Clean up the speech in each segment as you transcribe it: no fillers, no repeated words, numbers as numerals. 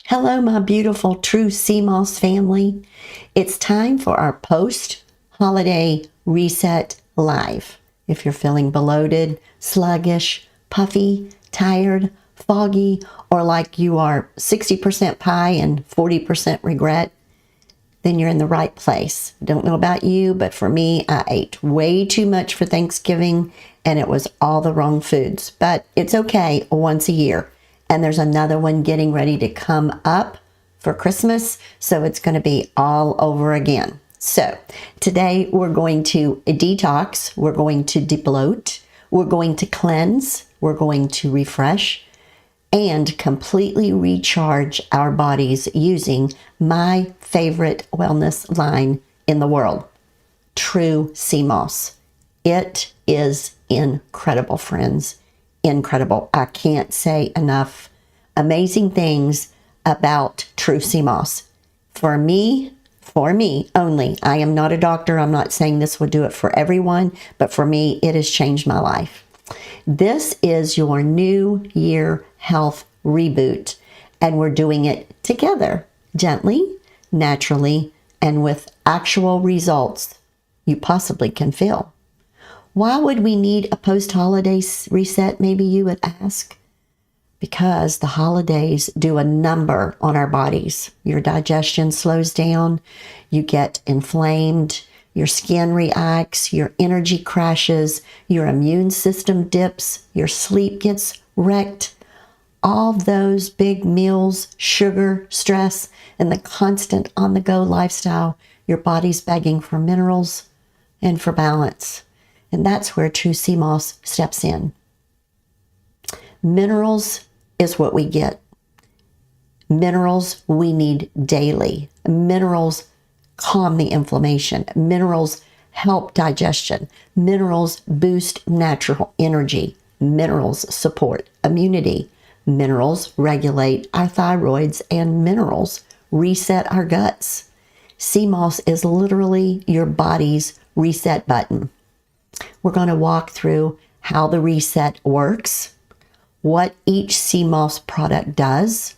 Hello, my beautiful True Sea Moss family. It's time for our post-holiday reset live. If you're feeling bloated, sluggish, puffy, tired, foggy, or like you are 60% pie and 40% regret, then you're in the right place. Don't know about you, but for me, I ate way too much for Thanksgiving and it was all the wrong foods. But it's okay once a year. And there's another one getting ready to come up for Christmas. So it's going to be all over again. So today we're going to detox. We're going to debloat. We're going to cleanse. We're going to refresh and completely recharge our bodies using my favorite wellness line in the world, True Sea Moss. It is incredible, friends. Incredible. I can't say enough amazing things about True Sea Moss. For me only. I am not a doctor. I'm not saying this will do it for everyone, but for me, it has changed my life. This is your New Year health reboot, and we're doing it together, gently, naturally, and with actual results you possibly can feel. Why would we need a post-holiday reset, maybe you would ask? Because the holidays do a number on our bodies. Your digestion slows down, you get inflamed, your skin reacts, your energy crashes, your immune system dips, your sleep gets wrecked. All those big meals, sugar, stress, and the constant on-the-go lifestyle, your body's begging for minerals and for balance. And that's where True Sea Moss steps in. Minerals is what we get. Minerals we need daily. Minerals calm the inflammation. Minerals help digestion. Minerals boost natural energy. Minerals support immunity. Minerals regulate our thyroids, and minerals reset our guts. Sea moss is literally your body's reset button. We're going to walk through how the reset works, what each sea moss product does,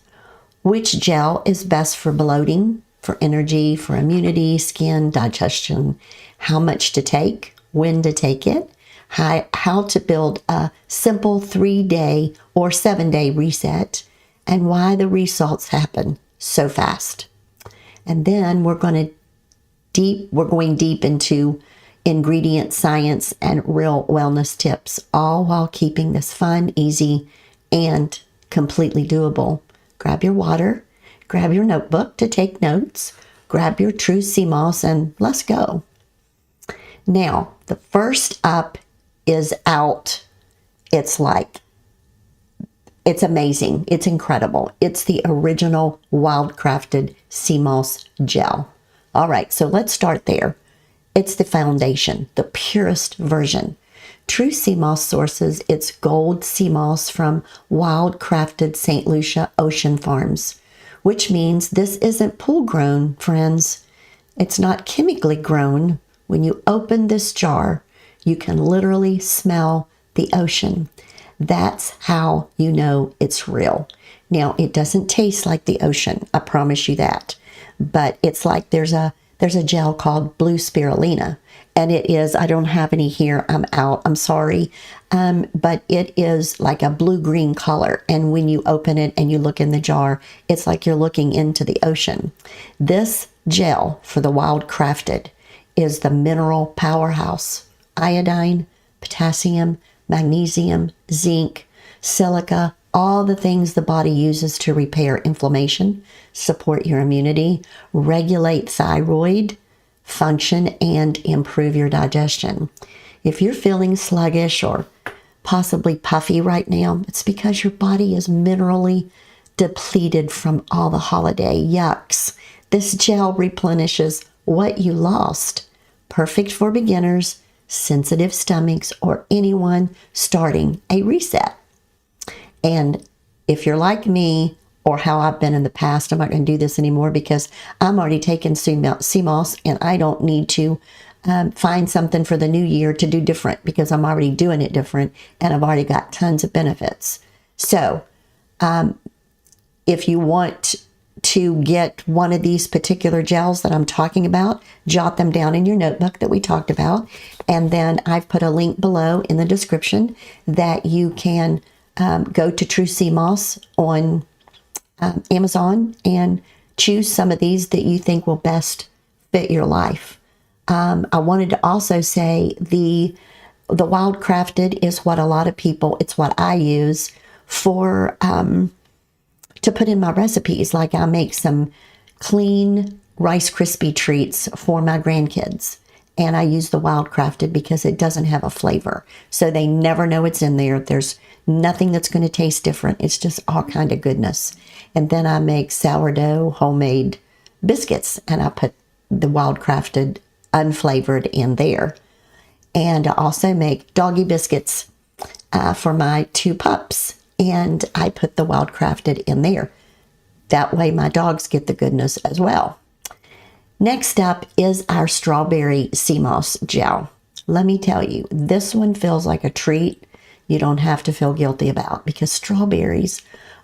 which gel is best for bloating, for energy, for immunity, skin, digestion, how much to take, when to take it, how to build a simple 3-day or 7-day reset, and why the results happen so fast. And then we're going deep into ingredient science and real wellness tips, all while keeping this fun, easy, and completely doable. Grab your water, grab your notebook to take notes, grab your True Sea Moss, and let's go. Now, the first up is out. It's amazing. It's incredible. It's the original wild-crafted sea moss gel. All right, so let's start there. It's the foundation, the purest version. True Sea Moss sources its gold sea moss from wild-crafted St. Lucia ocean farms, which means this isn't pool-grown, friends. It's not chemically grown. When you open this jar, you can literally smell the ocean. That's how you know it's real. Now, it doesn't taste like the ocean, I promise you that. But it's like there's a gel called blue spirulina, and it is, I don't have any here, I'm out, I'm sorry, but it is like a blue-green color, and when you open it and you look in the jar, it's like you're looking into the ocean. This gel for the wild crafted is the mineral powerhouse. Iodine, potassium, magnesium, zinc, silica, all the things the body uses to repair inflammation, support your immunity, regulate thyroid function, and improve your digestion. If you're feeling sluggish or possibly puffy right now, it's because your body is minerally depleted from all the holiday yucks. This gel replenishes what you lost. Perfect for beginners, sensitive stomachs, or anyone starting a reset. And if you're like me, or how I've been in the past, I'm not going to do this anymore because I'm already taking sea moss and I don't need to find something for the new year to do different because I'm already doing it different and I've already got tons of benefits. So if you want to get one of these particular gels that I'm talking about, jot them down in your notebook that we talked about. And then I've put a link below in the description that you can go to True Sea Moss on Amazon and choose some of these that you think will best fit your life. I wanted to also say the wild crafted is what a lot of people, it's what I use for to put in my recipes. Like I make some clean Rice Krispie treats for my grandkids, and I use the wild crafted because it doesn't have a flavor, so they never know it's in there. There's nothing that's going to taste different. It's just all kind of goodness. And then I make sourdough homemade biscuits, and I put the wild crafted unflavored in there. And I also make doggy biscuits for my 2 pups, and I put the wild crafted in there. That way my dogs get the goodness as well. Next up is our strawberry sea moss gel. Let me tell you, this one feels like a treat you don't have to feel guilty about, because strawberries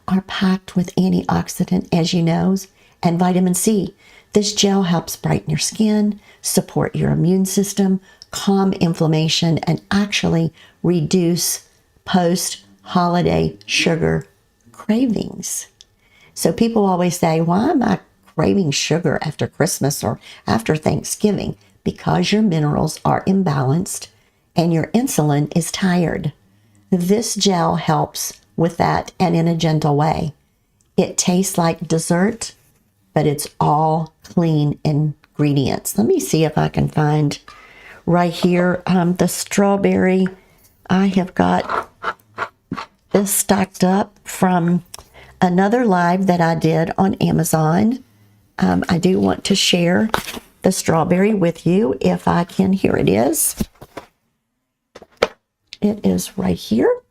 are packed with antioxidant, as you know, and vitamin C. This gel helps brighten your skin, support your immune system, calm inflammation, and actually reduce post-holiday sugar cravings. So people always say, why am I craving sugar after Christmas or after Thanksgiving? Because your minerals are imbalanced and your insulin is tired. This gel helps with that, and in a gentle way. It tastes like dessert, but it's all clean ingredients. Let me see if I can find right here the strawberry. I have got this stacked up from another live that I did on Amazon. I do want to share the strawberry with you if I can. Here it is. It is right here.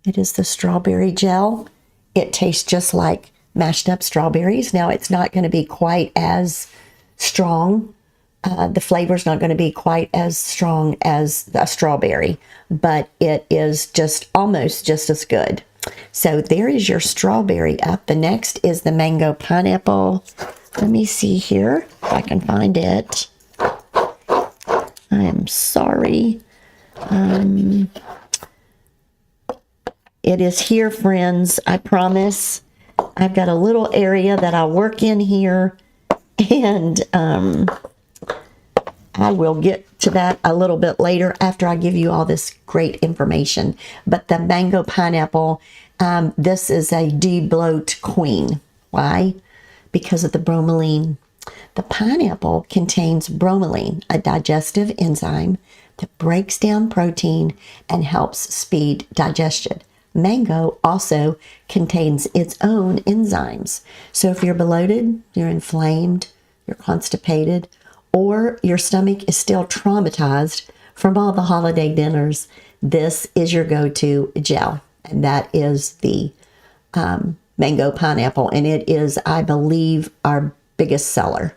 It is the strawberry gel. It tastes just like mashed up strawberries. Now, it's not going to be quite as strong. The flavor's not going to be quite as strong as a strawberry, but it is just almost just as good. So there is your strawberry up. The next is the mango pineapple. Let me see here if I can find it. I am sorry. It is here, friends. I promise. I've got a little area that I work in here, and I will get to that a little bit later after I give you all this great information. But the mango pineapple, this is a DeBloat queen. Why? Because of the bromelain. The pineapple contains bromelain, a digestive enzyme that breaks down protein and helps speed digestion. Mango also contains its own enzymes. So if you're bloated, you're inflamed, you're constipated, or your stomach is still traumatized from all the holiday dinners, this is your go-to gel. And that is the mango pineapple. And it is, I believe, our biggest seller.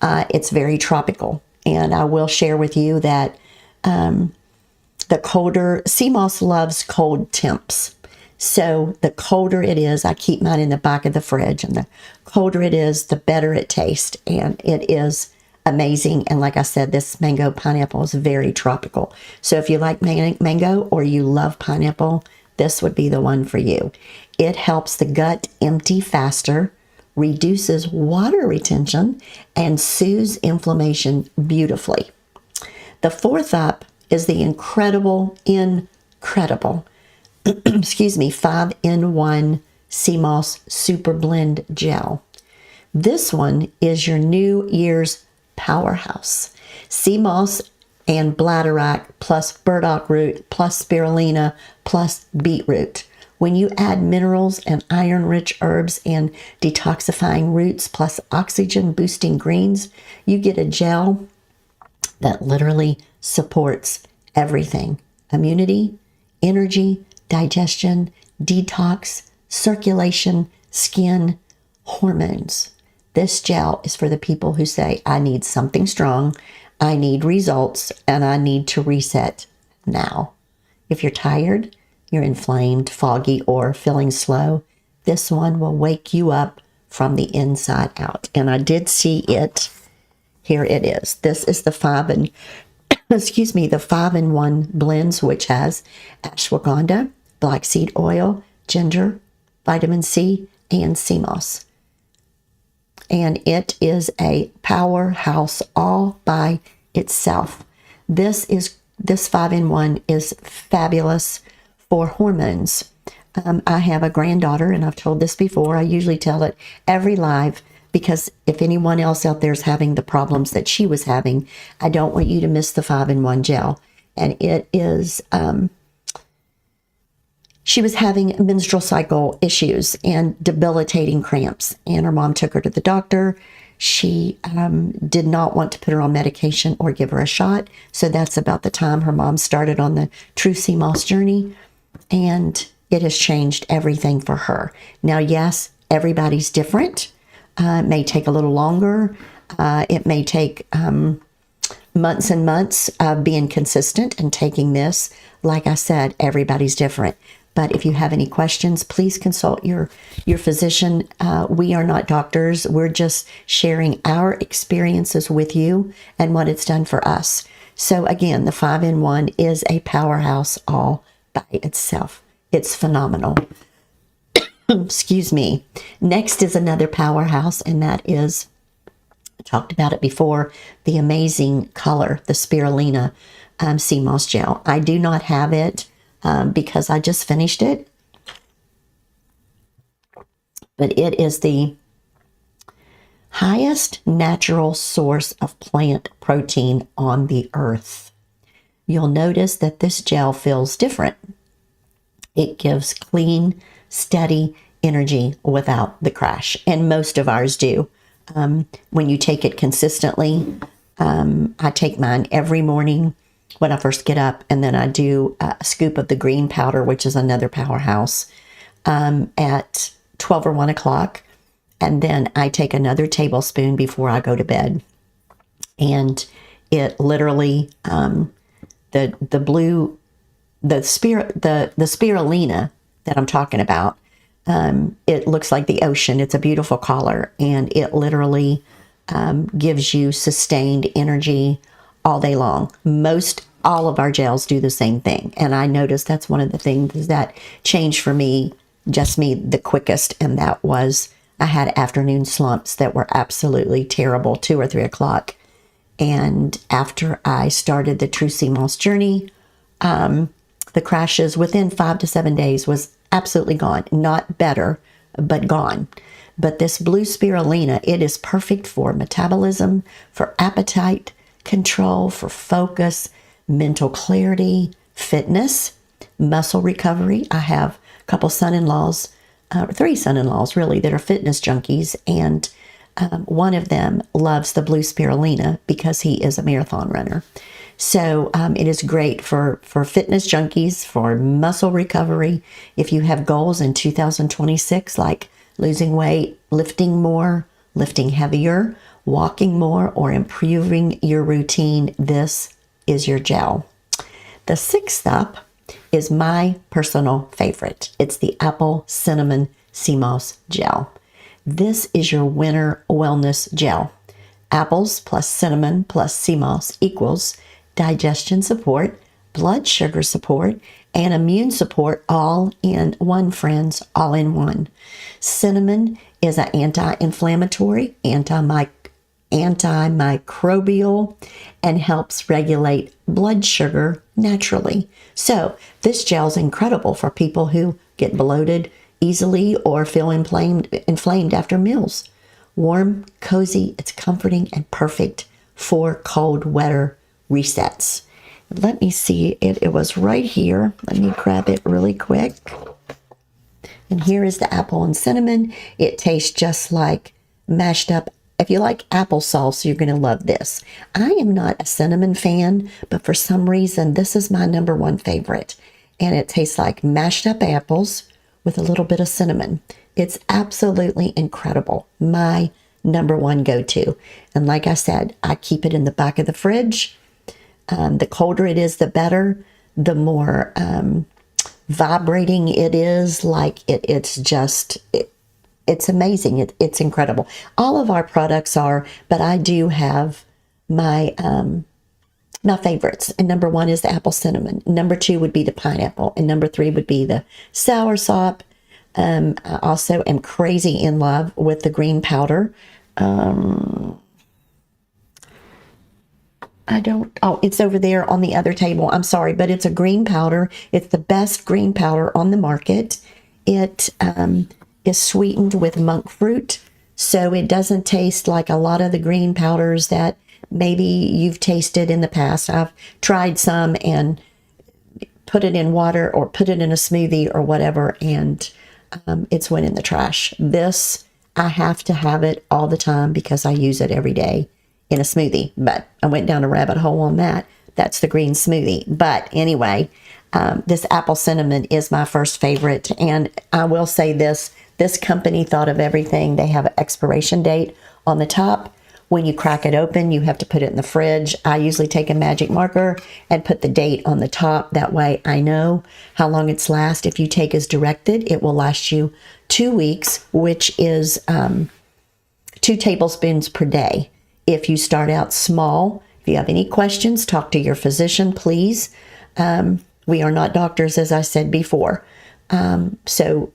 It's very tropical. And I will share with you that the colder, sea moss loves cold temps. So the colder it is, I keep mine in the back of the fridge, and the colder it is, the better it tastes. And it is amazing. And like I said, this mango pineapple is very tropical. So if you like mango or you love pineapple, this would be the one for you. It helps the gut empty faster, reduces water retention, and soothes inflammation beautifully. The fourth up is the incredible, excuse me, 5-in-1 Sea Moss Super Blend Gel. This one is your New Year's powerhouse. Sea moss and bladderwrack plus burdock root plus spirulina plus beetroot. When you add minerals and iron-rich herbs and detoxifying roots plus oxygen-boosting greens, you get a gel that literally supports everything. Immunity, energy, digestion, detox, circulation, skin, hormones. This gel is for the people who say, I need something strong, I need results, and I need to reset now. If you're tired, you're inflamed, foggy, or feeling slow, this one will wake you up from the inside out. And I did see it. Here it is. This is the 5-in-1 blends, which has ashwagandha, black seed oil, ginger, vitamin C, and sea moss. And it is a powerhouse all by itself. This 5-in-1 is fabulous for hormones. I have a granddaughter, and I've told this before. I usually tell it every live, because if anyone else out there is having the problems that she was having, I don't want you to miss the 5-in-1 gel. And it is, she was having menstrual cycle issues and debilitating cramps, and her mom took her to the doctor. She did not want to put her on medication or give her a shot. So that's about the time her mom started on the True Sea Moss journey, and it has changed everything for her. Now, yes, everybody's different. It may take a little longer. It may take months and months of being consistent and taking this. Like I said, everybody's different. But if you have any questions, please consult your physician. We are not doctors. We're just sharing our experiences with you and what it's done for us. So again, the 5-in-1 is a powerhouse all by itself. It's phenomenal. Excuse me. Next is another powerhouse, and that is, I talked about it before, the amazing color, the spirulina sea moss gel. I do not have it because I just finished it, but it is the highest natural source of plant protein on the earth. You'll notice that this gel feels different. It gives clean, steady energy without the crash, and most of ours do. When you take it consistently, I take mine every morning when I first get up, and then I do a scoop of the green powder, which is another powerhouse, at 12 or 1 o'clock, and then I take another tablespoon before I go to bed. And it literally, the spirulina that I'm talking about, it looks like the ocean. It's a beautiful color, and it literally gives you sustained energy all day long. All of our gels do the same thing, and I noticed that's one of the things that changed for me, the quickest, and that was I had afternoon slumps that were absolutely terrible, 2 or 3 o'clock. And after I started the True Sea Moss journey, the crashes within 5 to 7 days was absolutely gone. Not better, but gone. But this blue spirulina, it is perfect for metabolism, for appetite control, for focus, mental clarity, fitness, muscle recovery. I have a couple son-in-laws, 3 son-in-laws really, that are fitness junkies, and one of them loves the blue spirulina because he is a marathon runner. So it is great for fitness junkies, for muscle recovery. If you have goals in 2026, like losing weight, lifting more, lifting heavier, walking more, or improving your routine, this is your gel. The 6th up is my personal favorite. It's the Apple Cinnamon Sea Moss Gel. This is your winter wellness gel. Apples plus cinnamon plus sea moss equals digestion support, blood sugar support, and immune support, all in one, friends, all in one. Cinnamon is an anti-inflammatory, antimicrobial, and helps regulate blood sugar naturally. So this gel is incredible for people who get bloated easily or feel inflamed after meals. Warm, cozy, it's comforting and perfect for cold weather resets. Let me see, it was right here. Let me grab it really quick. And here is the apple and cinnamon. It tastes just like mashed up. If you like applesauce, you're going to love this. I am not a cinnamon fan, but for some reason, this is my #1 favorite. And it tastes like mashed up apples with a little bit of cinnamon. It's absolutely incredible. My #1 go-to. And like I said, I keep it in the back of the fridge. The colder it is, the better. The more vibrating it is, like it's just it's amazing. It's incredible. All of our products are, but I do have my my favorites. And number 1 is the apple cinnamon. Number 2 would be the pineapple. And number 3 would be the soursop. I also am crazy in love with the green powder. It's over there on the other table. I'm sorry, but it's a green powder. It's the best green powder on the market. It is sweetened with monk fruit, so it doesn't taste like a lot of the green powders that maybe you've tasted in the past. I've tried some and put it in water or put it in a smoothie or whatever, and it's went in the trash. This, I have to have it all the time because I use it every day in a smoothie, but I went down a rabbit hole on that. That's the green smoothie. But anyway, this apple cinnamon is my first favorite. And I will say this company thought of everything. They have an expiration date on the top. When you crack it open, you have to put it in the fridge. I usually take a magic marker and put the date on the top. That way I know how long it's last. If you take as directed, it will last you 2 weeks, which is 2 tablespoons per day. If you start out small, if you have any questions, talk to your physician, please. We are not doctors, as I said before. So,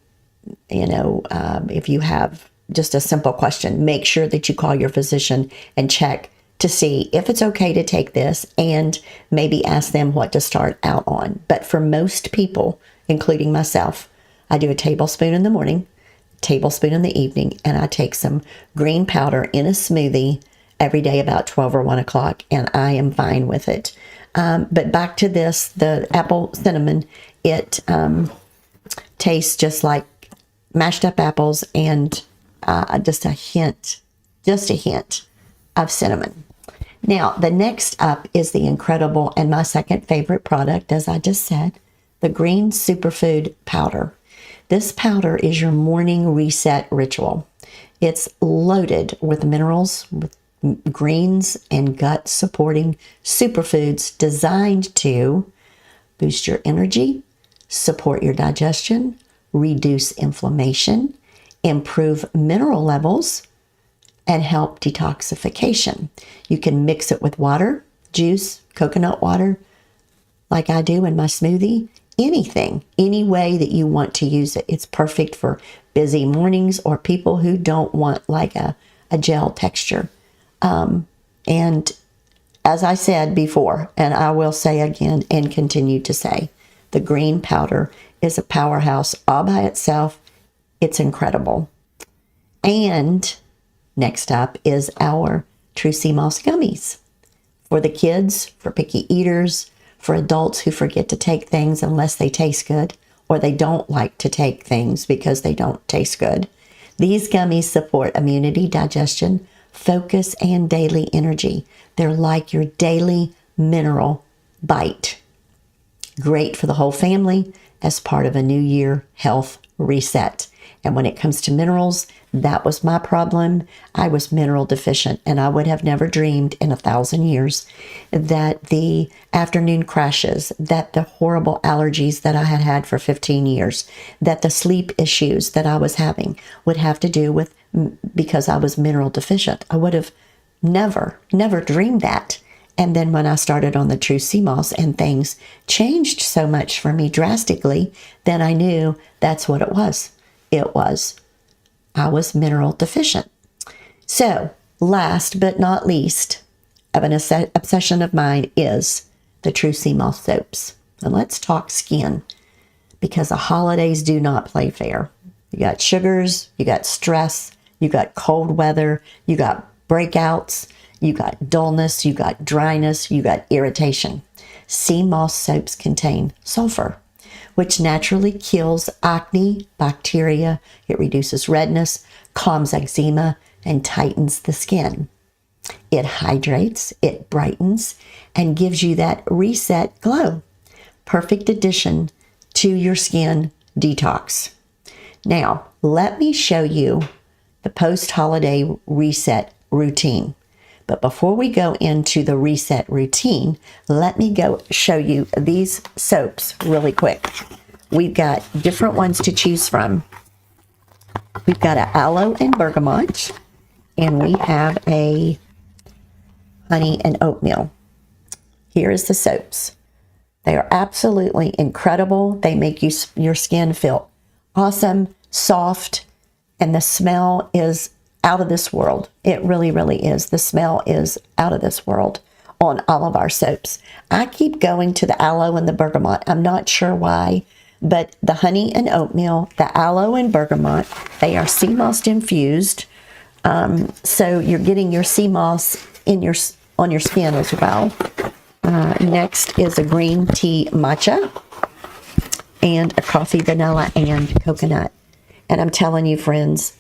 if you have just a simple question, make sure that you call your physician and check to see if it's okay to take this, and maybe ask them what to start out on. But for most people, including myself, I do a tablespoon in the morning, tablespoon in the evening, and I take some green powder in a smoothie every day about 12 or 1 o'clock, and I am fine with it. But back to this, the apple cinnamon, it tastes just like mashed up apples and just a hint of cinnamon. Now, the next up is the incredible and my second favorite product, as I just said, the green superfood powder. This powder is your morning reset ritual. It's loaded with minerals, with greens and gut supporting superfoods designed to boost your energy, support your digestion, reduce inflammation, improve mineral levels, and help detoxification. You can mix it with water, juice, coconut water, like I do in my smoothie, anything, any way that you want to use it. It's perfect for busy mornings or people who don't want like a gel texture. And as I said before, and I will say again and continue to say, the green powder is a powerhouse all by itself. It's incredible. And next up is our True Sea Moss gummies. For the kids, for picky eaters, for adults who forget to take things unless they taste good, or they don't like to take things because they don't taste good. These gummies support immunity, digestion, focus, and daily energy. They're like your daily mineral bite. Great for the whole family as part of a New Year health reset. And when it comes to minerals, that was my problem. I was mineral deficient, and I would have never dreamed in 1,000 years that the afternoon crashes, that the horrible allergies that I had had for 15 years, that the sleep issues that I was having would have to do with because I was mineral deficient. I would have never dreamed that. And then when I started on the True Sea Moss and things changed so much for me drastically, then I knew that's what it was. I was mineral deficient. So last but not least of an obsession of mine is the True Sea Moss soaps. And let's talk skin, because the holidays do not play fair. You got sugars, you got stress, you got cold weather, you got breakouts, you got dullness, you got dryness, you got irritation. Sea moss soaps contain sulfur, which naturally kills acne, bacteria. It reduces redness, calms eczema, and tightens the skin. It hydrates, it brightens, and gives you that reset glow. Perfect addition to your skin detox. Now, let me show you the post-holiday reset routine. But before we go into the reset routine, let me go show you these soaps really quick. We've got different ones to choose from. We've got an aloe and bergamot, and we have a honey and oatmeal. Here is the soaps. They are absolutely incredible. They make your skin feel awesome, soft, and the smell is out of this world. It really, really is. The smell is out of this world on all of our soaps. I keep going to the aloe and the bergamot. I'm not sure why, but the honey and oatmeal, the aloe and bergamot, they are sea moss infused. So you're getting your sea moss on your skin as well. Next is a green tea matcha and a coffee vanilla and coconut. And I'm telling you, friends,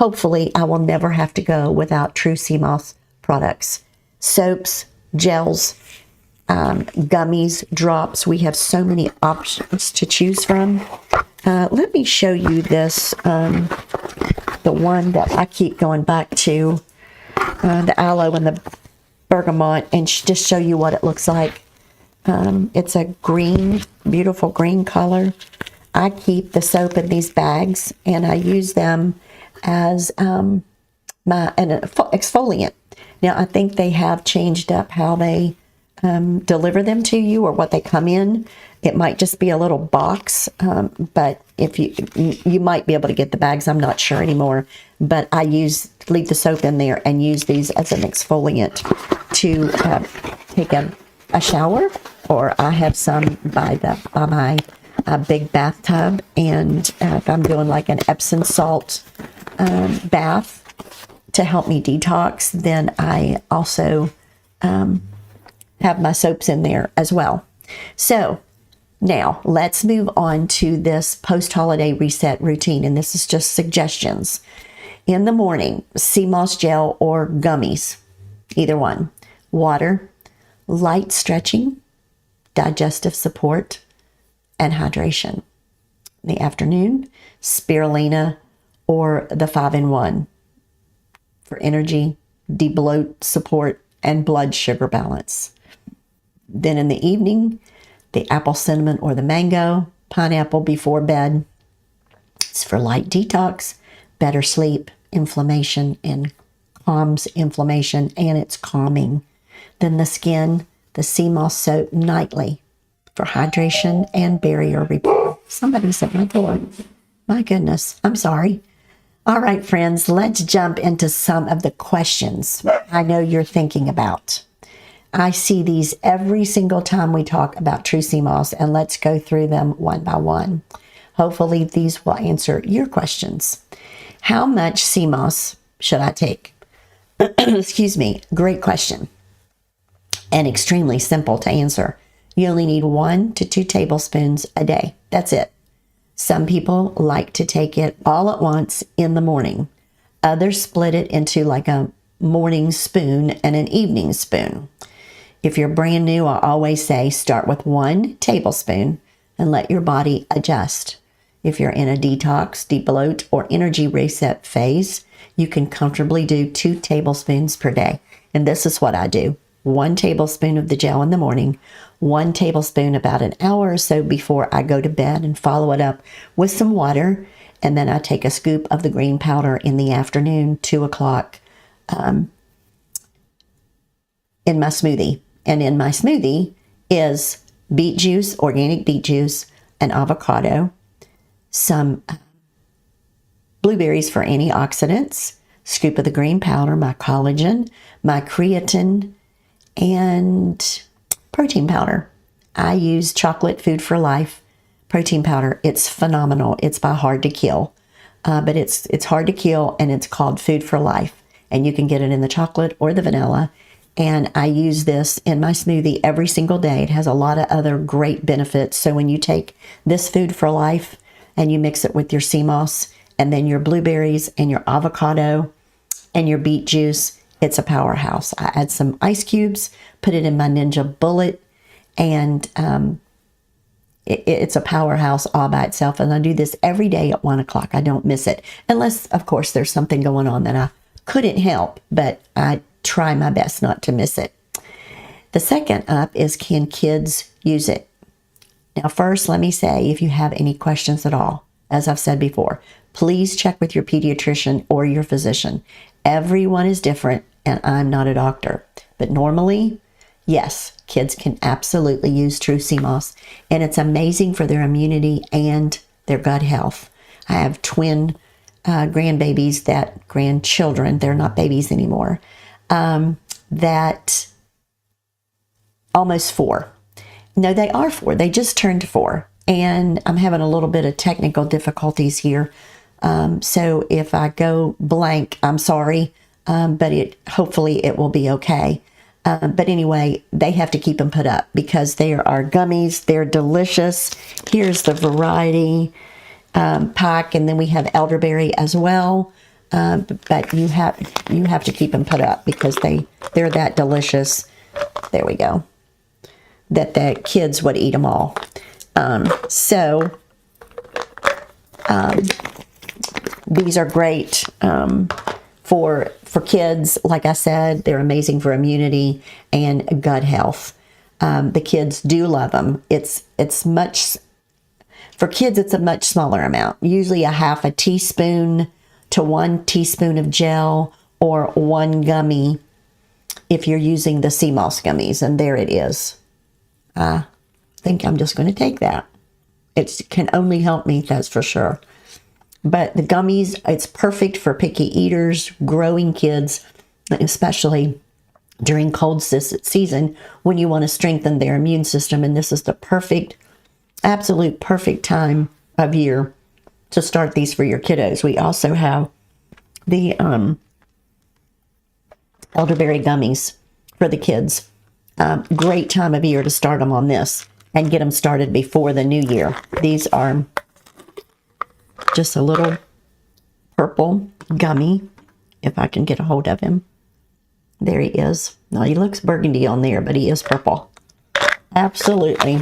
hopefully I will never have to go without True Sea Moss products. Soaps, gels, gummies, drops. We have so many options to choose from. Let me show you this, the one that I keep going back to, the aloe and the bergamot, and just show you what it looks like. It's a green, beautiful green color. I keep the soap in these bags, and I use them as an exfoliant. Now, I think they have changed up how they deliver them to you or what they come in. It might just be a little box, but if you might be able to get the bags. I'm not sure anymore. But I leave the soap in there and use these as an exfoliant to take a shower, or I have some by my big bathtub. And if I'm doing like an Epsom salt bath to help me detox, then I also have my soaps in there as well. So now let's move on to this post-holiday reset routine. And this is just suggestions. In the morning, sea moss gel or gummies, either one. Water, light stretching, digestive support, and hydration. In the afternoon, spirulina or the 5-in-1 for energy, DeBloat support, and blood sugar balance. Then in the evening, the apple cinnamon or the mango, pineapple before bed. It's for light detox, better sleep, inflammation, and calms inflammation, and it's calming. Then the skin, the sea moss soap nightly for hydration and barrier repair. Somebody's at my door. My goodness, I'm sorry. All right, friends, let's jump into some of the questions I know you're thinking about. I see these every single time we talk about True Sea Moss, and let's go through them one by one. Hopefully, these will answer your questions. How much sea moss should I take? Excuse me. Great question. And extremely simple to answer. You only need 1 to 2 tablespoons a day. That's it. Some people like to take it all at once in the morning. Others split it into like a morning spoon and an evening spoon. If you're brand new, I always say start with 1 tablespoon and let your body adjust. If you're in a detox, debloat, or energy reset phase, you can comfortably do 2 tablespoons per day. And this is what I do. 1 tablespoon of the gel in the morning, 1 tablespoon about an hour or so before I go to bed, and follow it up with some water. And then I take a scoop of the green powder in the afternoon, 2 o'clock, in my smoothie. And in my smoothie is beet juice, organic beet juice, an avocado, some blueberries for antioxidants, scoop of the green powder, my collagen, my creatine, and protein powder. I use chocolate Food for Life protein powder. It's phenomenal. It's by Hard to Kill, but it's hard to kill, and it's called Food for Life. And you can get it in the chocolate or the vanilla. And I use this in my smoothie every single day. It has a lot of other great benefits. So when you take this Food for Life and you mix it with your sea moss and then your blueberries and your avocado and your beet juice, it's a powerhouse. I add some ice cubes, put it in my Ninja Bullet, and it's a powerhouse all by itself. And I do this every day at 1 o'clock. I don't miss it. Unless, of course, there's something going on that I couldn't help, but I try my best not to miss it. The second up is, can kids use it? Now, first, let me say, if you have any questions at all, as I've said before, please check with your pediatrician or your physician. Everyone is different, and I'm not a doctor. But normally, yes, kids can absolutely use True Sea Moss, and it's amazing for their immunity and their gut health. I have twin grandchildren, they're not babies anymore, that almost 4. No, they are 4. They just turned 4. And I'm having a little bit of technical difficulties here. So if I go blank, I'm sorry. But hopefully it will be okay. But anyway, they have to keep them put up because they are gummies. They're delicious. Here's the variety pack. And then we have elderberry as well. But you have to keep them put up because they're that delicious. There we go. That the kids would eat them all. These are great for kids. Like I said, they're amazing for immunity and gut health. The kids do love them. For kids, it's a much smaller amount. Usually a half a teaspoon to 1 teaspoon of gel or 1 gummy if you're using the sea moss gummies. And there it is. I think I'm just going to take that. It can only help me, that's for sure. But the gummies, it's perfect for picky eaters, growing kids, especially during cold season when you want to strengthen their immune system. And this is the absolute perfect time of year to start these for your kiddos. We also have the elderberry gummies for the kids. Great time of year to start them on this and get them started before the new year. These are just a little purple gummy, if I can get a hold of him. There he is. Now he looks burgundy on there, but he is purple. Absolutely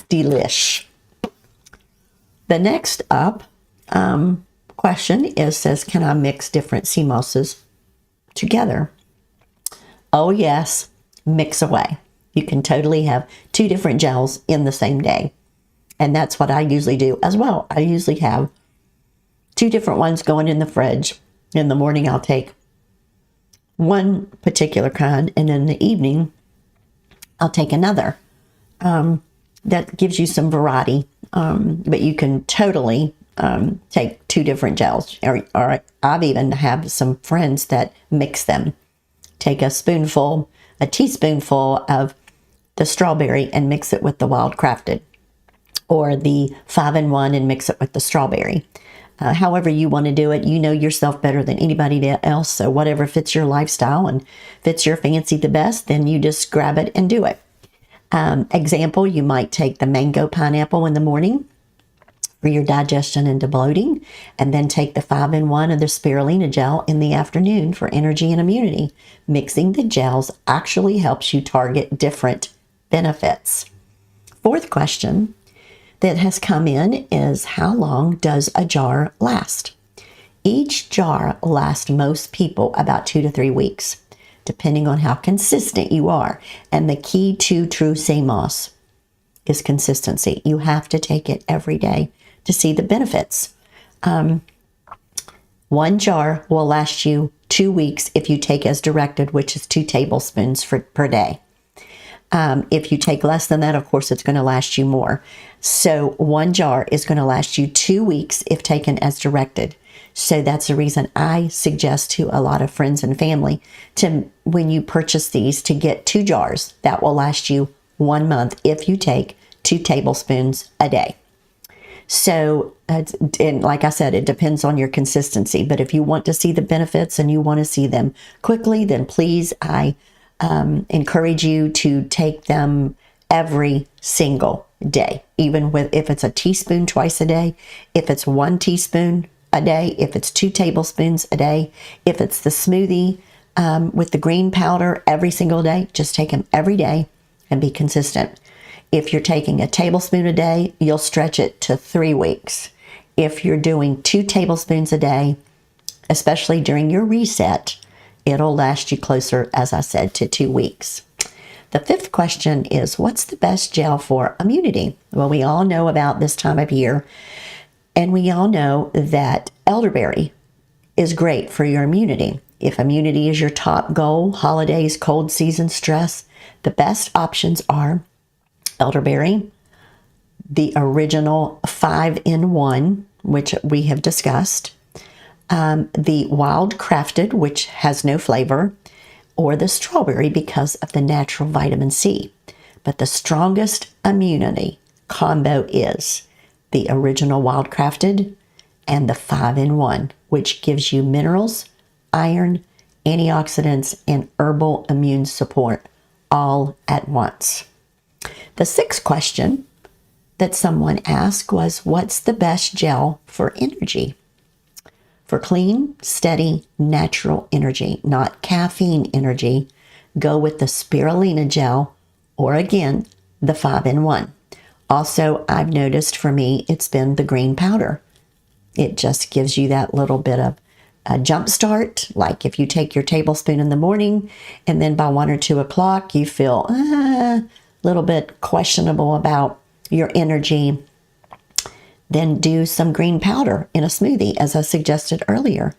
delish. The next up question says, can I mix different sea mosses together? Oh yes, mix away. You can totally have 2 different gels in the same day. And that's what I usually do as well. I usually have 2 different ones going in the fridge. In the morning, I'll take one particular kind, and in the evening, I'll take another. That gives you some variety, but you can totally take 2 different gels. Or I've even have some friends that mix them. Take a teaspoonful of the strawberry and mix it with the Wild Crafted, or the 5-in-1 and mix it with the strawberry. However you want to do it, you know yourself better than anybody else. So whatever fits your lifestyle and fits your fancy the best, then you just grab it and do it. Example, you might take the mango pineapple in the morning for your digestion and debloating, and then take the 5-in-1 of the spirulina gel in the afternoon for energy and immunity. Mixing the gels actually helps you target different benefits. 4th question that has come in is, how long does a jar last? Each jar lasts most people about 2 to 3 weeks, depending on how consistent you are. And the key to True Sea Moss is consistency. You have to take it every day to see the benefits. 1 jar will last you 2 weeks if you take as directed, which is 2 tablespoons per day. If you take less than that, of course, it's going to last you more. So 1 jar is going to last you 2 weeks if taken as directed. So that's the reason I suggest to a lot of friends and family to, when you purchase these, to get 2 jars. That will last you 1 month if you take 2 tablespoons a day. So, and like I said, it depends on your consistency. But if you want to see the benefits and you want to see them quickly, then please, I encourage you to take them every single day, even if it's a teaspoon twice a day, if it's 1 teaspoon a day, if it's 2 tablespoons a day, if it's the smoothie with the green powder every single day, just take them every day and be consistent. If you're taking a tablespoon a day, you'll stretch it to 3 weeks. If you're doing 2 tablespoons a day, especially during your reset, it'll last you closer, as I said, to 2 weeks. The 5th question is, what's the best gel for immunity? Well, we all know about this time of year. And we all know that elderberry is great for your immunity. If immunity is your top goal, holidays, cold season, stress, the best options are elderberry, the original 5-in-1, which we have discussed, the wild crafted, which has no flavor, or the strawberry because of the natural vitamin C. But the strongest immunity combo is the original wild crafted and the 5-in-1, which gives you minerals, iron, antioxidants, and herbal immune support all at once. The sixth question that someone asked was, what's the best gel for energy? For clean, steady, natural energy, not caffeine energy, go with the spirulina gel or, again, the 5-in-1. Also, I've noticed for me, it's been the green powder. It just gives you that little bit of a jump start. Like if you take your tablespoon in the morning and then by 1 or 2 o'clock, you feel a little bit questionable about your energy, then do some green powder in a smoothie, as I suggested earlier.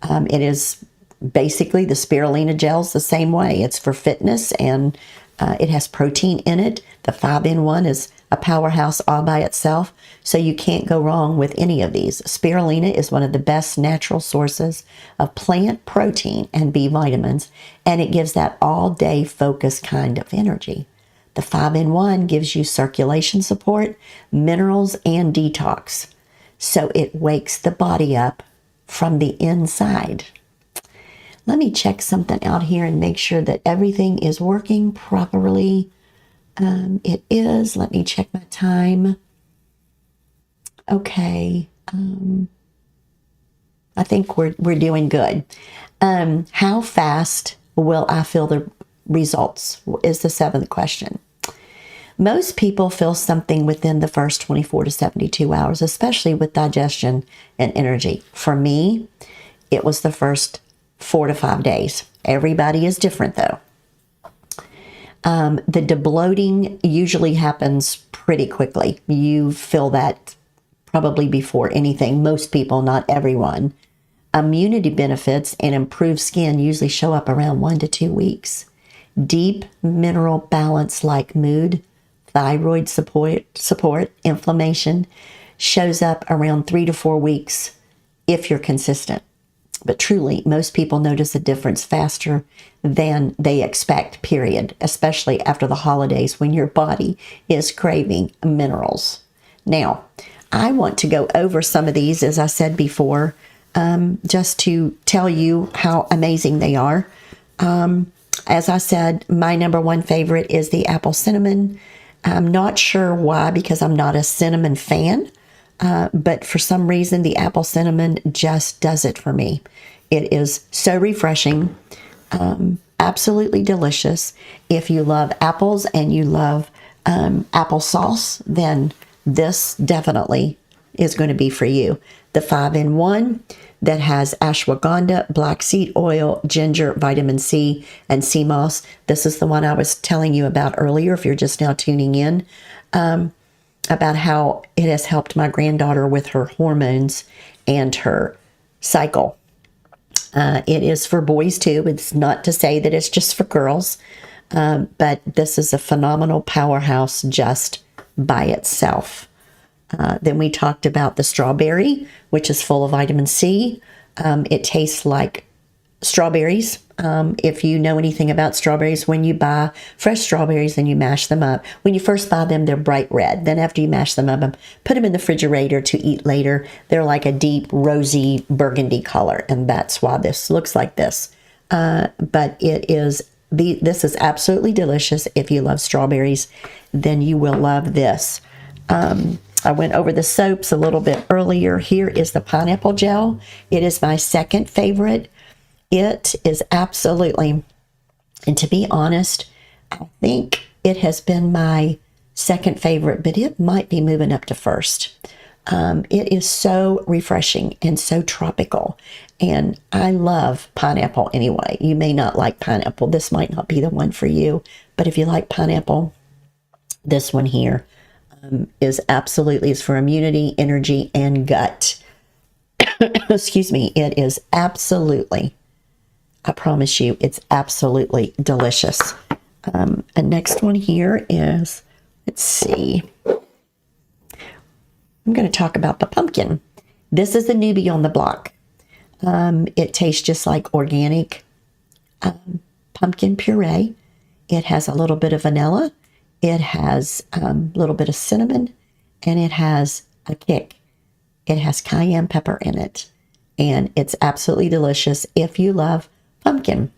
It is basically the spirulina gel's the same way. It's for fitness and it has protein in it. The 5-in-1 is a powerhouse all by itself, so you can't go wrong with any of these. Spirulina is one of the best natural sources of plant protein and B vitamins, and it gives that all-day focus kind of energy. The 5-in-1 gives you circulation support, minerals, and detox. So it wakes the body up from the inside. Let me check something out here and make sure that everything is working properly. It is. Let me check my time. Okay. I think we're doing good. How fast will I feel the results is the 7th question. Most people feel something within the first 24 to 72 hours, especially with digestion and energy. For me, it was the first 4 to 5 days. Everybody is different though. The debloating usually happens pretty quickly. You feel that probably before anything. Most people, not everyone. Immunity benefits and improved skin usually show up around 1 to 2 weeks. Deep mineral balance like mood, thyroid support, inflammation shows up around 3 to 4 weeks if you're consistent. But truly, most people notice a difference faster than they expect, period, especially after the holidays when your body is craving minerals. Now, I want to go over some of these, as I said before, just to tell you how amazing they are. As I said, my number one favorite is the apple cinnamon. I'm not sure why, because I'm not a cinnamon fan. But for some reason, the apple cinnamon just does it for me. It is so refreshing, absolutely delicious. If you love apples and you love applesauce, then this definitely is going to be for you. The 5-in-1 that has ashwagandha, black seed oil, ginger, vitamin C, and sea moss. This is the one I was telling you about earlier, if you're just now tuning in. About how it has helped my granddaughter with her hormones and her cycle. It is for boys too. It's not to say that it's just for girls, but this is a phenomenal powerhouse just by itself. Then we talked about the strawberry, which is full of vitamin C. It tastes like strawberries. If you know anything about strawberries, when you buy fresh strawberries and you mash them up, when you first buy them, they're bright red. Then after you mash them up and put them in the refrigerator to eat later, they're like a deep rosy burgundy color. And that's why this looks like this. But this is absolutely delicious. If you love strawberries, then you will love this. I went over the soaps a little bit earlier. Here is the pineapple gel. It is my second favorite. It is absolutely, and to be honest, I think it has been my second favorite, but it might be moving up to first. It is so refreshing and so tropical, and I love pineapple anyway. You may not like pineapple. This might not be the one for you, but if you like pineapple, this one here is for immunity, energy, and gut. Excuse me. It is absolutely, I promise you, it's absolutely delicious. And next one here is, let's see. I'm going to talk about the pumpkin. This is the newbie on the block. It tastes just like organic pumpkin puree. It has a little bit of vanilla. It has a little bit of cinnamon, and it has a kick. It has cayenne pepper in it, and it's absolutely delicious if you love pumpkin.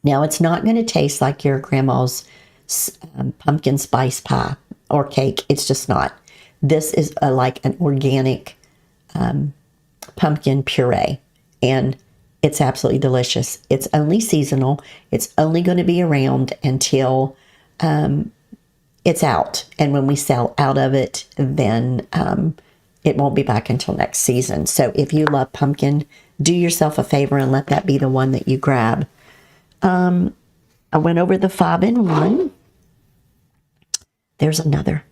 Now, it's not going to taste like your grandma's pumpkin spice pie or cake. It's just not. This is like an organic pumpkin puree, and it's absolutely delicious. It's only seasonal. It's only going to be around until it's out. And when we sell out of it, then it won't be back until next season. So if you love pumpkin, do yourself a favor and let that be the one that you grab. I went over the 5-in-1. There's another.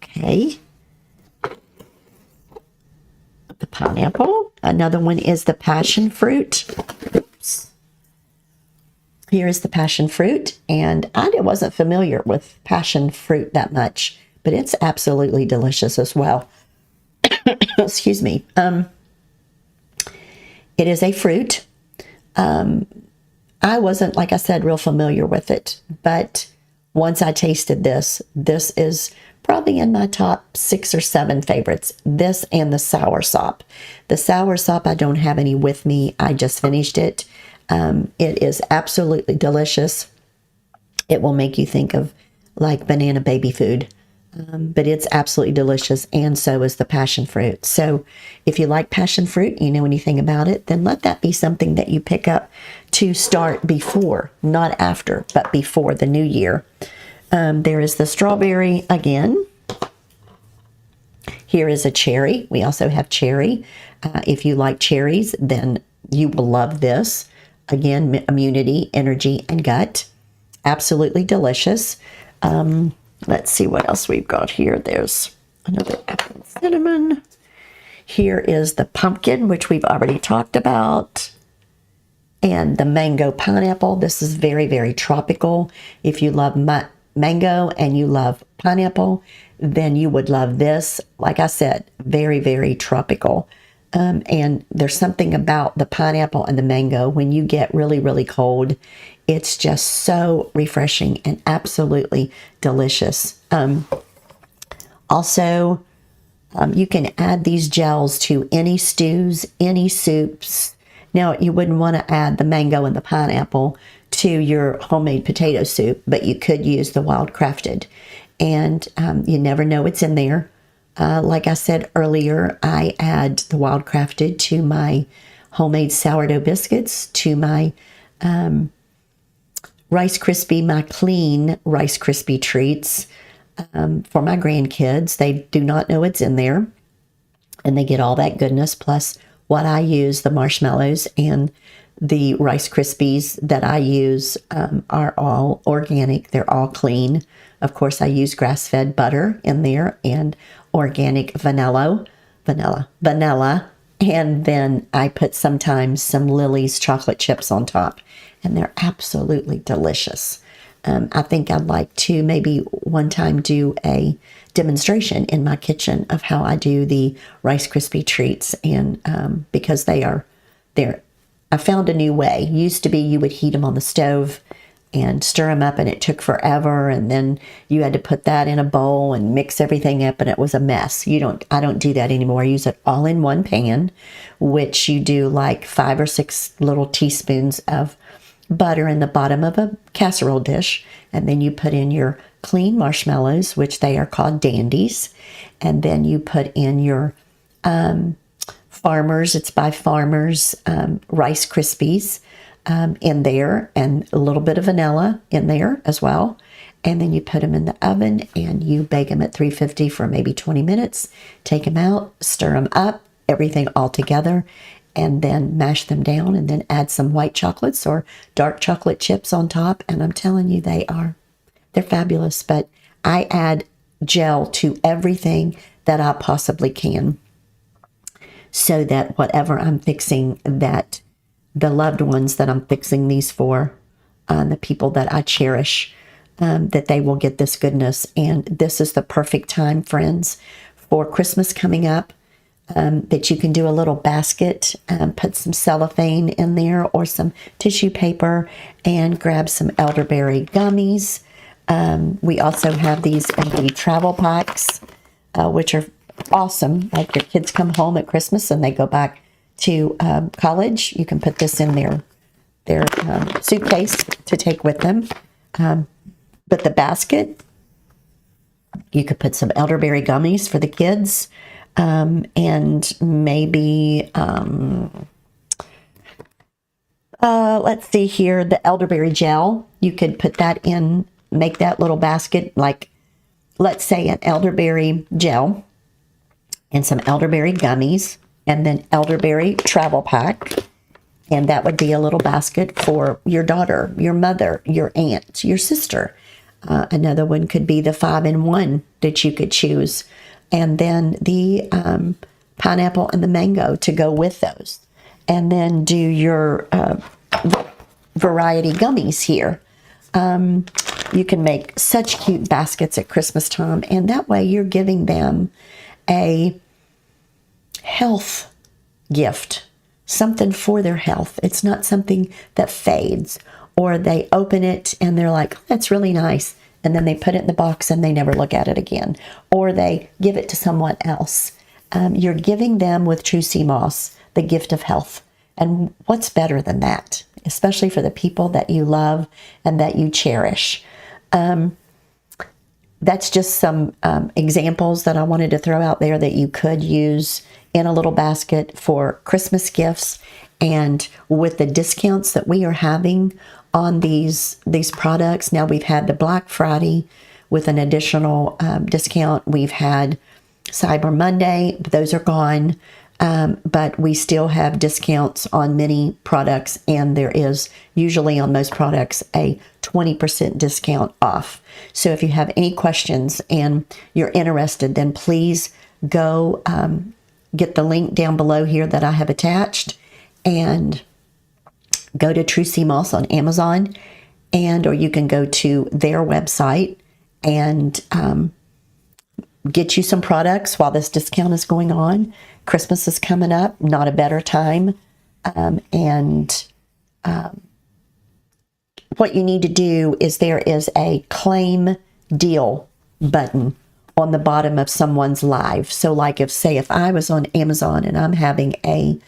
Okay. The pineapple. Another one is the passion fruit. Oops. Here is the passion fruit, and I wasn't familiar with passion fruit that much, but it's absolutely delicious as well. Excuse me. It is a fruit. I wasn't, like I said, real familiar with it, but once I tasted this is probably in my top 6 or 7 favorites. This and the soursop. The soursop, I don't have any with me. I just finished it. It is absolutely delicious. It will make you think of like banana baby food, but it's absolutely delicious, and so is the passion fruit. So if you like passion fruit, you know anything about it, then let that be something that you pick up to start before, not after, but before the new year. There is the strawberry again. Here is a cherry. We also have cherry. If you like cherries, then you will love this. Again, immunity, energy, and gut. Absolutely delicious. Let's see what else we've got here. There's another apple and cinnamon. Here is the pumpkin, which we've already talked about. And the mango pineapple. This is very, very tropical. If you love mango and you love pineapple, then you would love this. Like I said, very, very tropical. And there's something about the pineapple and the mango. When you get really, really cold, it's just so refreshing and absolutely delicious. Also, you can add these gels to any stews, any soups. Now, you wouldn't want to add the mango and the pineapple to your homemade potato soup, but you could use the wild crafted. And you never know what's in there. Like I said earlier, I add the wild crafted to my homemade sourdough biscuits, to my Rice Krispie, my clean Rice Krispie treats for my grandkids. They do not know it's in there, and they get all that goodness. Plus, what I use, the marshmallows and the Rice Krispies that I use are all organic. They're all clean. Of course, I use grass-fed butter in there and organic vanilla, and then I put sometimes some Lily's chocolate chips on top, and they're absolutely delicious. I think I'd like to maybe one time do a demonstration in my kitchen of how I do the Rice Krispie treats, and because they're, I found a new way. Used to be you would heat them on the stove and stir them up, and it took forever, and then you had to put that in a bowl and mix everything up, and it was a mess. I don't do that anymore. I use it all in one pan, which you do like 5 or 6 little teaspoons of butter in the bottom of a casserole dish, and then you put in your clean marshmallows, which they are called dandies, and then you put in your Farmers, it's by Farmers, Rice Krispies in there, and a little bit of vanilla in there as well. And then you put them in the oven and you bake them at 350 for maybe 20 minutes. Take them out, stir them up, everything all together, and then mash them down, and then add some white chocolates or dark chocolate chips on top. And I'm telling you, they're fabulous. But I add gel to everything that I possibly can, so that whatever I'm fixing, that the loved ones that I'm fixing these for, the people that I cherish, that they will get this goodness. And this is the perfect time, friends, for Christmas coming up, that you can do a little basket, put some cellophane in there or some tissue paper, and grab some elderberry gummies. We also have these empty travel packs, which are awesome. Like your kids come home at Christmas and they go back to college, you can put this in their suitcase to take with them. But the basket, you could put some elderberry gummies for the kids, and maybe, let's see here, the elderberry gel. You could put that in, make that little basket, like, let's say an elderberry gel and some elderberry gummies, and then elderberry travel pack. And that would be a little basket for your daughter, your mother, your aunt, your sister. Another one could be the 5-in-1 that you could choose. And then the pineapple and the mango to go with those. And then do your variety gummies here. You can make such cute baskets at Christmas time. And that way you're giving them a health gift, something for their health. It's not something that fades, or they open it and they're like, that's really nice, and then they put it in the box and they never look at it again, or they give it to someone else. You're giving them, with True Sea Moss, the gift of health. And what's better than that, especially for the people that you love and that you cherish? That's just some examples that I wanted to throw out there that you could use in a little basket for Christmas gifts. And with the discounts that we are having on these products, now we've had the Black Friday with an additional discount. We've had Cyber Monday, those are gone. But we still have discounts on many products, and there is usually on most products a 20% discount off. So if you have any questions and you're interested, then please go get the link down below here that I have attached, and go to True Sea Moss on Amazon, or you can go to their website and get you some products while this discount is going on. Christmas is coming up, not a better time. What you need to do is, there is a claim deal button on the bottom of someone's live. So like if I was on Amazon and I'm having a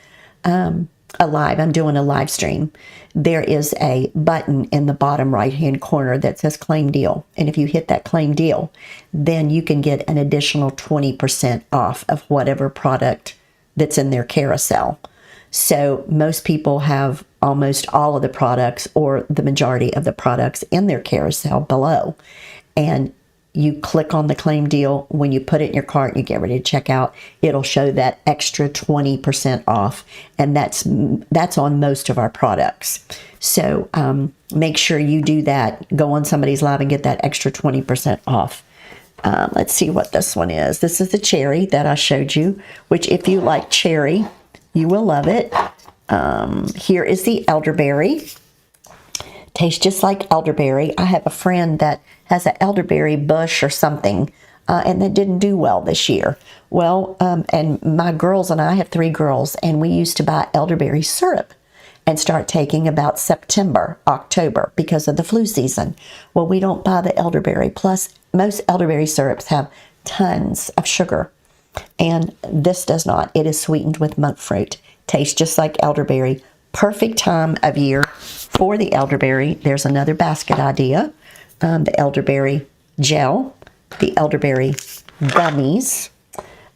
live, I'm doing a live stream, there is a button in the bottom right hand corner that says claim deal. And if you hit that claim deal, then you can get an additional 20% off of whatever product that's in their carousel. So most people have almost all of the products, or the majority of the products, in their carousel below. And you click on the claim deal. When you put it in your cart and you get ready to check out, it'll show that extra 20% off. And that's on most of our products. So make sure you do that. Go on somebody's live and get that extra 20% off. Let's see what this one is. This is the cherry that I showed you, which if you like cherry, you will love it. Here is the elderberry. Tastes just like elderberry. I have a friend that has an elderberry bush or something, and that didn't do well this year. Well, and my girls and I have 3 girls, and we used to buy elderberry syrup and start taking about September, October, because of the flu season. Well, we don't buy the elderberry. Plus, most elderberry syrups have tons of sugar, and this does not. It is sweetened with monk fruit. Tastes just like elderberry. Perfect time of year for the elderberry. There's another basket idea. The elderberry gel, the elderberry gummies,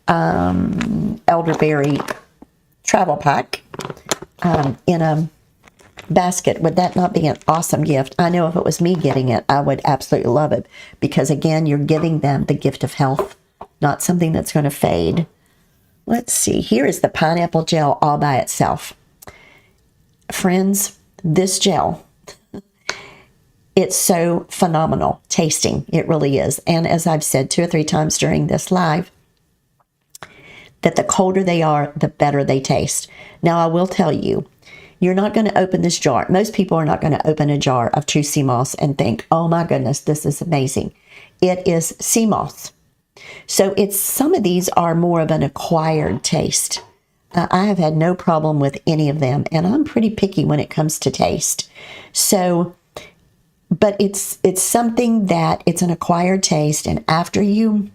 elderberry travel pack in a basket. Would that not be an awesome gift? I know if it was me getting it, I would absolutely love it, because again, you're giving them the gift of health, not something that's going to fade. Let's see. Here is the pineapple gel all by itself. Friends, this gel It's so phenomenal tasting. It really is. And as I've said 2 or 3 times during this live, that the colder they are, the better they taste. Now, I will tell you, you're not going to open this jar. Most people are not going to open a jar of true sea moss and think, oh my goodness, this is amazing. It is sea moss. So some of these are more of an acquired taste. I have had no problem with any of them, and I'm pretty picky when it comes to taste. So, but it's something that it's an acquired taste, and after you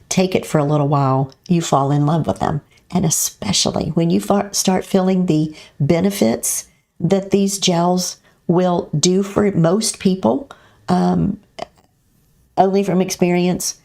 take it for a little while, you fall in love with them. And especially when you start feeling the benefits that these gels will do for most people, only from experience.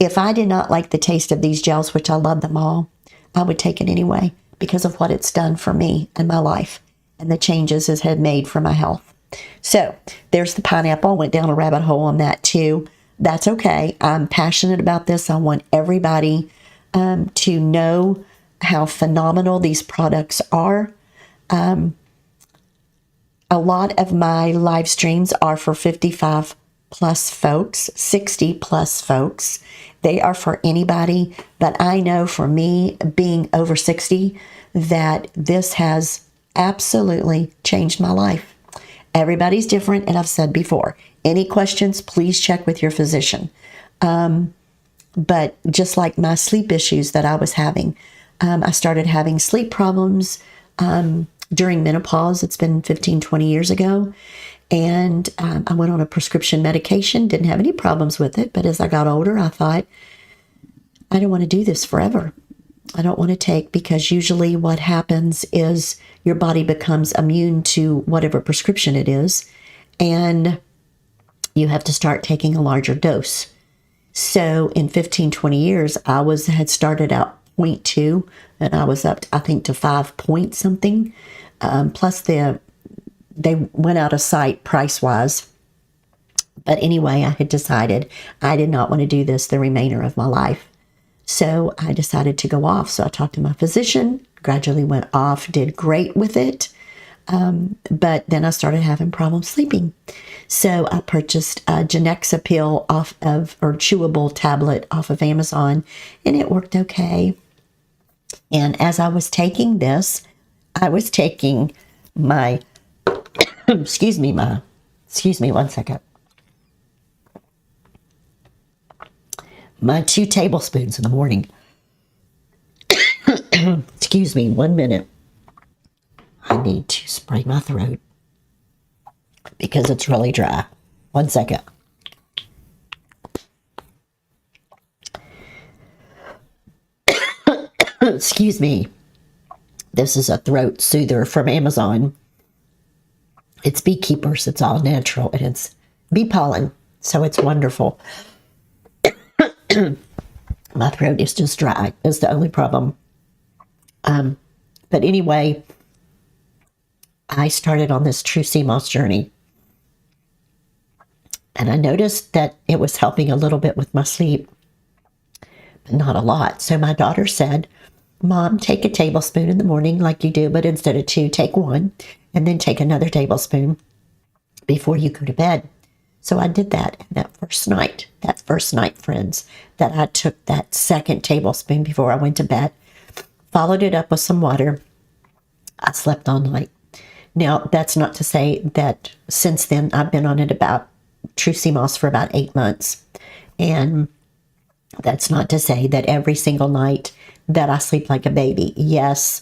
If I did not like the taste of these gels, which I love them all, I would take it anyway because of what it's done for me and my life and the changes it had made for my health. So there's the pineapple. I went down a rabbit hole on that too. That's okay. I'm passionate about this. I want everybody to know how phenomenal these products are. A lot of my live streams are for 55 plus folks, 60 plus folks. They are for anybody, but I know for me, being over 60, that this has absolutely changed my life. Everybody's different, and I've said before, any questions, please check with your physician. But just like my sleep issues that I was having, I started having sleep problems during menopause. It's been 15, 20 years ago. And I went on a prescription medication, didn't have any problems with it. But as I got older, I thought, I don't want to do this forever. I don't want to take, because usually what happens is your body becomes immune to whatever prescription it is. And you have to start taking a larger dose. So in 15, 20 years, I had started out 0.2 and I was up, I think, to 5 point something. Plus they went out of sight price-wise. But anyway, I had decided I did not want to do this the remainder of my life. So I decided to go off. So I talked to my physician, gradually went off, did great with it. But then I started having problems sleeping. So I purchased a Genexa pill or chewable tablet off of Amazon, and it worked okay. And as I was taking this, I was taking my, excuse me one second. My 2 tablespoons in the morning. Excuse me, 1 minute. I need to spray my throat because it's really dry. 1 second. Excuse me. This is a throat soother from Amazon. It's beekeepers. It's all natural, and it's bee pollen, so it's wonderful. My throat is just dry. Is the only problem. But anyway, I started on this true sea moss journey, and I noticed that it was helping a little bit with my sleep, but not a lot. So my daughter said, Mom, take a tablespoon in the morning like you do, but instead of 2, take 1, and then take another tablespoon before you go to bed. So I did that. And that first night, friends, that I took that second tablespoon before I went to bed, followed it up with some water. I slept all night. Now, that's not to say that since then I've been on it about true sea moss for about 8 months. And that's not to say that every single night that I sleep like a baby. Yes,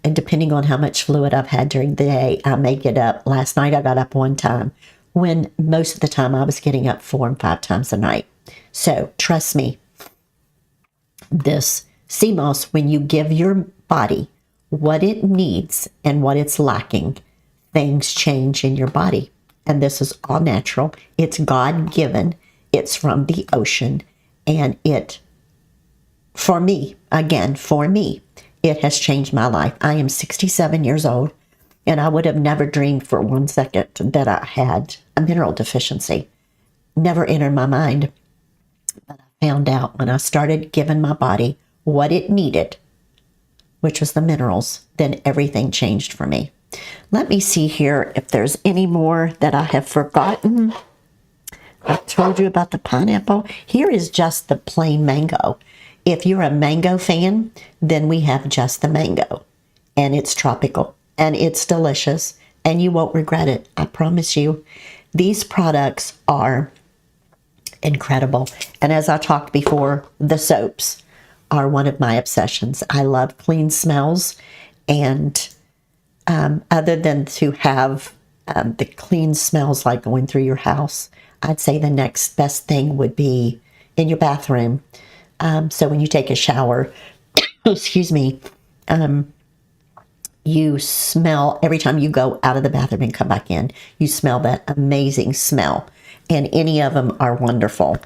and depending on how much fluid I've had during the day, I may get up. Last night I got up 1 time, when most of the time I was getting up 4 and 5 times a night. So trust me, this sea moss, when you give your body what it needs and what it's lacking, things change in your body. And this is all natural. It's God-given. It's from the ocean. And for me, it has changed my life. I am 67 years old, and I would have never dreamed for 1 second that I had a mineral deficiency. Never entered my mind. But I found out when I started giving my body what it needed, which was the minerals, then everything changed for me. Let me see here if there's any more that I have forgotten. I told you about the pineapple. Here is just the plain mango. If you're a mango fan, then we have just the mango. And it's tropical. And it's delicious. And you won't regret it. I promise you. These products are incredible. And as I talked before, the soaps are one of my obsessions. I love clean smells. And other than to have the clean smells like going through your house, I'd say the next best thing would be in your bathroom. So when you take a shower, excuse me, you smell, every time you go out of the bathroom and come back in, you smell that amazing smell. And any of them are wonderful.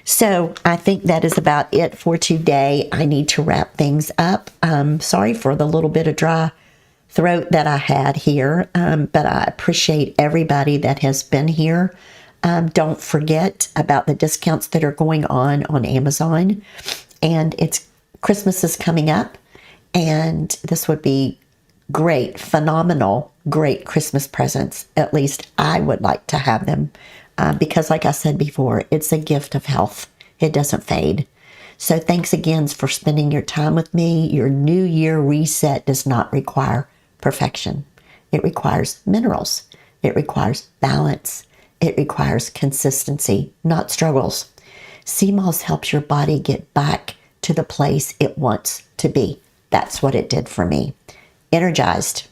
So I think that is about it for today. I need to wrap things up. Sorry for the little bit of dry throat that I had here, but I appreciate everybody that has been here. Don't forget about the discounts that are going on Amazon. And it's Christmas is coming up, and this would be great, phenomenal, great Christmas presents. At least I would like to have them because, like I said before, it's a gift of health. It doesn't fade. So thanks again for spending your time with me. Your New Year reset does not require perfection. It requires minerals. It requires balance. It requires consistency, not struggles. Sea moss helps your body get back to the place it wants to be. That's what it did for me. Energized,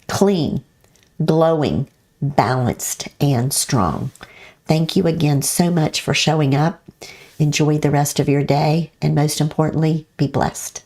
clean, glowing, balanced, and strong. Thank you again so much for showing up. Enjoy the rest of your day, and most importantly, be blessed.